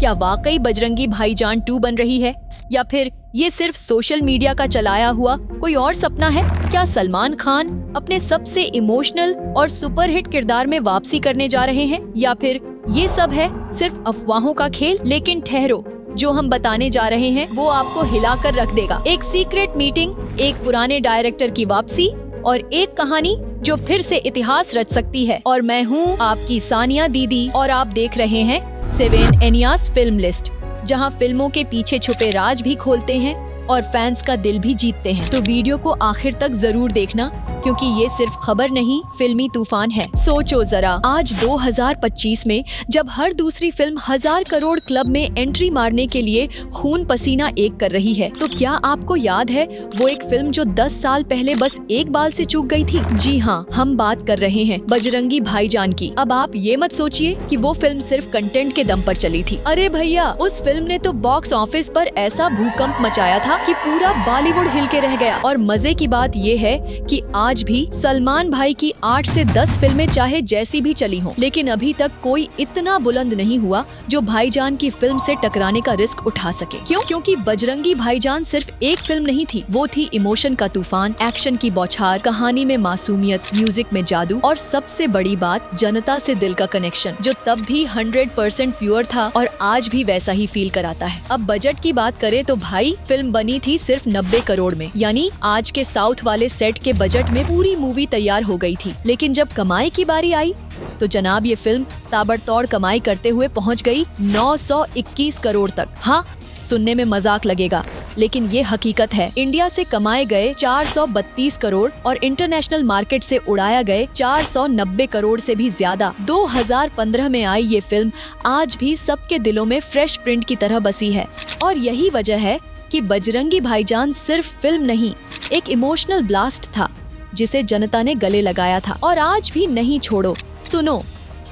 क्या वाकई बजरंगी भाईजान 2 बन रही है, या फिर ये सिर्फ सोशल मीडिया का चलाया हुआ कोई और सपना है? क्या सलमान खान अपने सबसे इमोशनल और सुपरहिट किरदार में वापसी करने जा रहे हैं, या फिर ये सब है सिर्फ अफवाहों का खेल? लेकिन ठहरो, जो हम बताने जा रहे हैं वो आपको हिलाकर रख देगा। एक सीक्रेट मीटिंग, एक पुराने डायरेक्टर की वापसी और एक कहानी जो फिर से इतिहास रच सकती है। और मैं हूँ आपकी सानिया दीदी और आप देख रहे हैं 7 एनियास फिल्म लिस्ट, जहाँ फिल्मों के पीछे छुपे राज भी खोलते हैं और फैंस का दिल भी जीतते हैं। तो वीडियो को आखिर तक जरूर देखना, क्योंकि ये सिर्फ खबर नहीं, फिल्मी तूफान है। सोचो जरा, आज 2025 में जब हर दूसरी फिल्म 1000 करोड़ क्लब में एंट्री मारने के लिए खून पसीना एक कर रही है, तो क्या आपको याद है वो एक फिल्म जो 10 साल पहले बस एक बाल से चूक गई थी? जी हाँ, हम बात कर रहे हैं बजरंगी भाईजान की। अब आप ये मत सोचिए कि वो फिल्म सिर्फ कंटेंट के दम पर चली थी। अरे भैया, उस फिल्म ने तो बॉक्स ऑफिस पर ऐसा भूकंप मचाया था कि पूरा बॉलीवुड हिल के रह गया। और मजे की बात ये है कि आज भी सलमान भाई की 8 से 10 फिल्में चाहे जैसी भी चली हों, लेकिन अभी तक कोई इतना बुलंद नहीं हुआ जो भाईजान की फिल्म से टकराने का रिस्क उठा सके। क्यों? क्योंकि बजरंगी भाईजान सिर्फ एक फिल्म नहीं थी, वो थी इमोशन का तूफान, एक्शन की बौछार, कहानी में मासूमियत, म्यूजिक में जादू और सबसे बड़ी बात, जनता से दिल का कनेक्शन, जो तब भी 100% प्योर था और आज भी वैसा ही फील कराता है। अब बजट की बात करें तो भाई, फिल्म बनी थी सिर्फ 90 करोड़ में, यानी आज के साउथ वाले सेट के बजट में पूरी मूवी तैयार हो गई थी। लेकिन जब कमाई की बारी आई तो जनाब ये फिल्म ताबड़तोड़ कमाई करते हुए पहुंच गई 921 करोड़ तक। हाँ, सुनने में मजाक लगेगा, लेकिन ये हकीकत है। इंडिया से कमाए गए 432 करोड़ और इंटरनेशनल मार्केट से उड़ाया गए 490 करोड़ से भी ज्यादा। 2015 में आई ये फिल्म आज भी सबके दिलों में फ्रेश प्रिंट की तरह बसी है। और यही वजह है कि बजरंगी भाईजान सिर्फ फिल्म नहीं, एक इमोशनल ब्लास्ट था जिसे जनता ने गले लगाया था और आज भी नहीं छोड़ो। सुनो,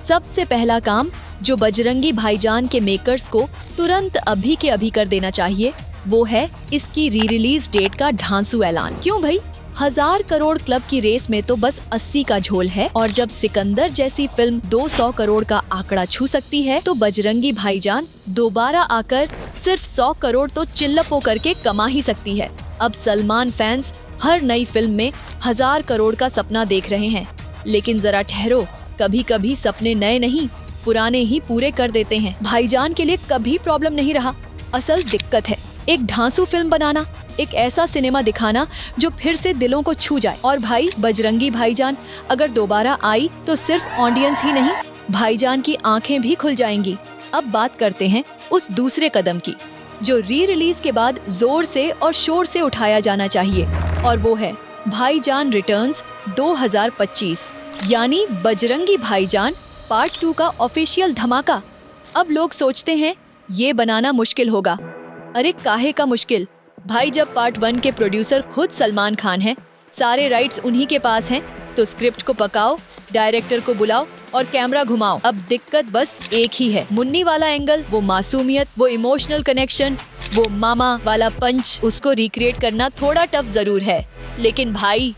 सबसे पहला काम जो बजरंगी भाईजान के मेकर्स को तुरंत अभी के अभी कर देना चाहिए, वो है इसकी री रिलीज डेट का ढांसू ऐलान। क्यों भाई? 1000 करोड़ क्लब की रेस में तो बस 80 का झोल है, और जब सिकंदर जैसी फिल्म 200 करोड़ का आंकड़ा छू सकती है, तो बजरंगी भाईजान दोबारा आकर सिर्फ 100 करोड़ तो चिल्लपो करके कमा ही सकती है। अब सलमान फैंस हर नई फिल्म में 1000 करोड़ का सपना देख रहे हैं, लेकिन जरा ठहरो, कभी कभी सपने नए नहीं, पुराने ही पूरे कर देते हैं। भाईजान के लिए कभी प्रॉब्लम नहीं रहा, असल दिक्कत है एक ढांसू फिल्म बनाना, एक ऐसा सिनेमा दिखाना जो फिर से दिलों को छू जाए। और भाई, बजरंगी भाईजान अगर दोबारा आई तो सिर्फ ऑडियंस ही नहीं, भाईजान की आंखें भी खुल जाएंगी। अब बात करते हैं उस दूसरे कदम की, जो री रिलीज के बाद जोर से और शोर से उठाया जाना चाहिए, और वो है भाईजान रिटर्न्स 2025, यानी बजरंगी भाईजान पार्ट 2 का ऑफिशियल धमाका। अब लोग सोचते हैं ये बनाना मुश्किल होगा। अरे काहे का मुश्किल भाई, जब पार्ट 1 के प्रोड्यूसर खुद सलमान खान हैं, सारे राइट्स उन्हीं के पास हैं, तो स्क्रिप्ट को पकाओ, डायरेक्टर को बुलाओ और कैमरा घुमाओ। अब दिक्कत बस एक ही है, मुन्नी वाला एंगल, वो मासूमियत, वो इमोशनल कनेक्शन, वो मामा वाला पंच, उसको रिक्रिएट करना थोड़ा टफ जरूर है। लेकिन भाई,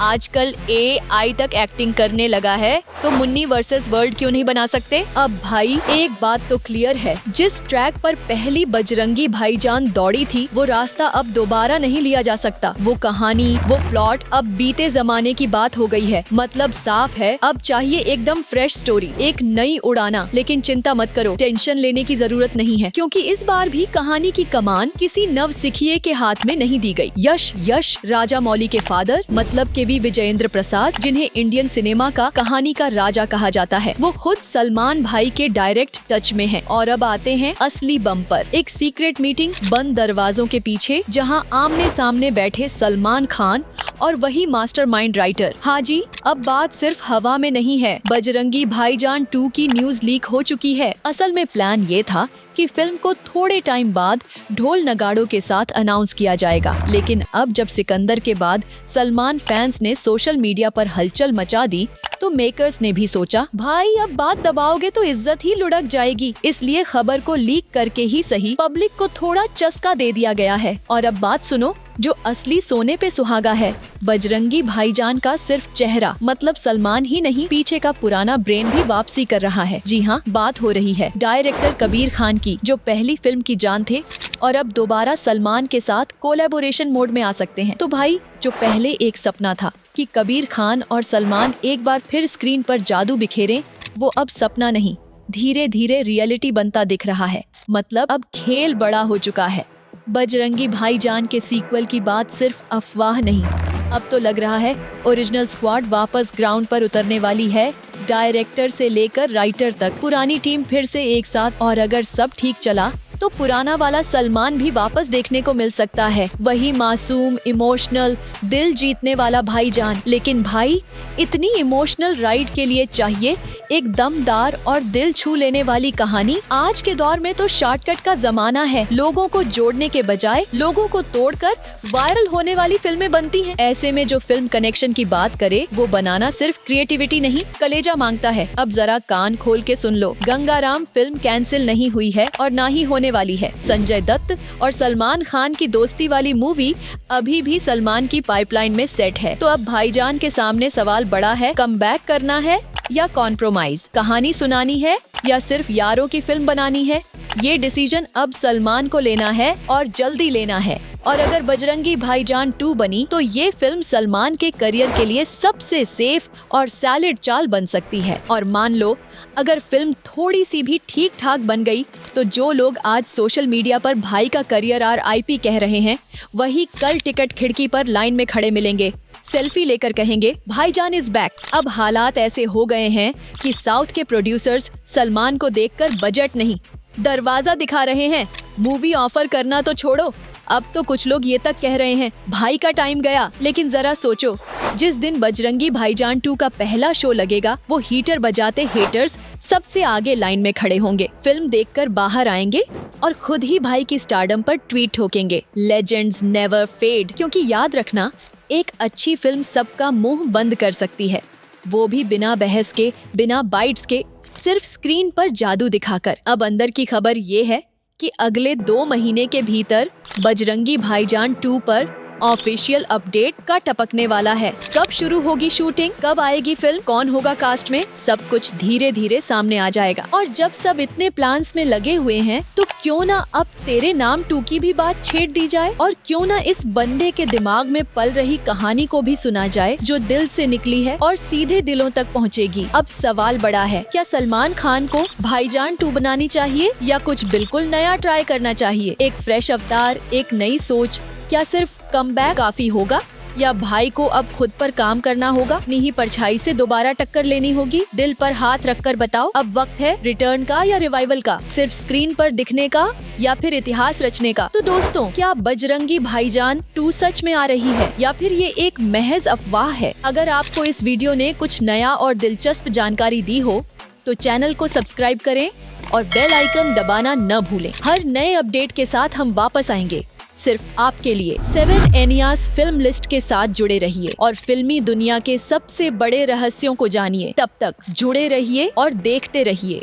आजकल AI तक एक्टिंग करने लगा है, तो मुन्नी वर्सेस वर्ल्ड क्यों नहीं बना सकते? अब भाई, एक बात तो क्लियर है, जिस ट्रैक पर पहली बजरंगी भाईजान दौड़ी थी, वो रास्ता अब दोबारा नहीं लिया जा सकता। वो कहानी, वो प्लॉट अब बीते जमाने की बात हो गई है। मतलब साफ है, अब चाहिए एकदम फ्रेश स्टोरी, एक नई उड़ाना। लेकिन चिंता मत करो, टेंशन लेने की जरूरत नहीं है, क्योंकि इस बार भी कहानी की कमान किसी नव सिखिए के हाथ में नहीं दी गई। यश राजा मौली के फादर, मतलब के विजयेंद्र प्रसाद, जिन्हें इंडियन सिनेमा का कहानी का राजा कहा जाता है, वो खुद सलमान भाई के डायरेक्ट टच में हैं। और अब आते हैं असली बम पर, एक सीक्रेट मीटिंग बंद दरवाजों के पीछे, जहां आमने सामने बैठे सलमान खान और वही मास्टरमाइंड राइटर। हाँ जी, अब बात सिर्फ हवा में नहीं है, बजरंगी भाईजान 2 की न्यूज लीक हो चुकी है। असल में प्लान ये था कि फिल्म को थोड़े टाइम बाद ढोल नगाड़ों के साथ अनाउंस किया जाएगा, लेकिन अब जब सिकंदर के बाद सलमान फैंस ने सोशल मीडिया पर हलचल मचा दी, तो मेकर्स ने भी सोचा भाई अब बात दबाओगे तो इज्जत ही लुढ़क जाएगी, इसलिए खबर को लीक करके ही सही पब्लिक को थोड़ा चस्का दे दिया गया है। और अब बात सुनो, जो असली सोने पे सुहागा है। बजरंगी भाईजान का सिर्फ चेहरा मतलब सलमान ही नहीं, पीछे का पुराना ब्रेन भी वापसी कर रहा है। जी हाँ, बात हो रही है डायरेक्टर कबीर खान की, जो पहली फिल्म की जान थे और अब दोबारा सलमान के साथ कोलैबोरेशन मोड में आ सकते हैं। तो भाई, जो पहले एक सपना था कि कबीर खान और सलमान एक बार फिर स्क्रीन पर जादू बिखेरें, वो अब सपना नहीं, धीरे धीरे रियलिटी बनता दिख रहा है। मतलब अब खेल बड़ा हो चुका है। बजरंगी भाईजान के सीक्वल की बात सिर्फ अफवाह नहीं, अब तो लग रहा है ओरिजिनल स्क्वाड वापस ग्राउंड पर उतरने वाली है। डायरेक्टर से लेकर राइटर तक पुरानी टीम फिर से एक साथ, और अगर सब ठीक चला तो पुराना वाला सलमान भी वापस देखने को मिल सकता है। वही मासूम, इमोशनल, दिल जीतने वाला भाईजान। लेकिन भाई, इतनी इमोशनल राइड के लिए चाहिए एक दमदार और दिल छू लेने वाली कहानी। आज के दौर में तो शॉर्टकट का जमाना है। लोगों को जोड़ने के बजाय लोगों को तोड़कर वायरल होने वाली फिल्में बनती हैं। ऐसे में जो फिल्म कनेक्शन की बात करे, वो बनाना सिर्फ क्रिएटिविटी नहीं, कलेजा मांगता है। अब जरा कान खोल के सुन लो, गंगाराम फिल्म कैंसिल नहीं हुई है और ना ही होने वाली है। संजय दत्त और सलमान खान की दोस्ती वाली मूवी अभी भी सलमान की पाइपलाइन में सेट है। तो अब भाईजान के सामने सवाल बड़ा है, कमबैक करना है या कॉम्प्रोमाइज, कहानी सुनानी है या सिर्फ यारों की फिल्म बनानी है। ये डिसीजन अब सलमान को लेना है और जल्दी लेना है। और अगर बजरंगी भाईजान 2 बनी तो ये फिल्म सलमान के करियर के लिए सबसे सेफ और सैलिड चाल बन सकती है। और मान लो अगर फिल्म थोड़ी सी भी ठीक ठाक बन गई तो जो लोग आज सोशल मीडिया पर भाई का करियर RIP कह रहे हैं, वही कल टिकट खिड़की पर लाइन में खड़े मिलेंगे, सेल्फी लेकर कहेंगे भाईजान इज बैक। अब हालात ऐसे हो गए हैं कि साउथ के प्रोड्यूसर्स सलमान को देखकर बजट नहीं, दरवाजा दिखा रहे हैं। मूवी ऑफर करना तो छोड़ो, अब तो कुछ लोग ये तक कह रहे हैं भाई का टाइम गया। लेकिन जरा सोचो, जिस दिन बजरंगी भाईजान 2 का पहला शो लगेगा, वो हीटर बजाते हेटर्स सबसे आगे लाइन में खड़े होंगे, फिल्म देखकर बाहर आएंगे और खुद ही भाई की स्टारडम पर ट्वीट ठोकेंगे, लेजेंड्स नेवर फेड। क्योंकि याद रखना, एक अच्छी फिल्म सबका मुंह बंद कर सकती है, वो भी बिना बहस के, बिना बाइट्स के, सिर्फ स्क्रीन पर जादू दिखाकर। अब अंदर की खबर ये है कि अगले 2 महीने के भीतर बजरंगी भाईजान 2 पर ऑफिशियल अपडेट का टपकने वाला है। कब शुरू होगी शूटिंग, कब आएगी फिल्म, कौन होगा कास्ट में, सब कुछ धीरे धीरे सामने आ जाएगा। और जब सब इतने प्लान्स में लगे हुए हैं, तो क्यों ना अब तेरे नाम 2 की भी बात छेड़ दी जाए, और क्यों ना इस बंदे के दिमाग में पल रही कहानी को भी सुना जाए, जो दिल से निकली है और सीधे दिलों तक पहुँचेगी। अब सवाल बड़ा है, क्या सलमान खान को भाईजान 2 बनानी चाहिए या कुछ बिल्कुल नया ट्राई करना चाहिए? एक फ्रेश अवतार, एक नई सोच, क्या सिर्फ कमबैक काफी होगा या भाई को अब खुद पर काम करना होगा, अपनी ही परछाई से दोबारा टक्कर लेनी होगी? दिल पर हाथ रखकर बताओ, अब वक्त है रिटर्न का या रिवाइवल का, सिर्फ स्क्रीन पर दिखने का या फिर इतिहास रचने का? तो दोस्तों, क्या बजरंगी भाईजान 2 सच में आ रही है या फिर ये एक महज अफवाह है? अगर आपको इस वीडियो ने कुछ नया और दिलचस्प जानकारी दी हो तो चैनल को सब्सक्राइब करें और बेल आइकन दबाना न भूलें। हर नए अपडेट के साथ हम वापस आएंगे, सिर्फ आपके लिए। 7 एनियास फिल्म लिस्ट के साथ जुड़े रहिए और फिल्मी दुनिया के सबसे बड़े रहस्यों को जानिए। तब तक जुड़े रहिए और देखते रहिए।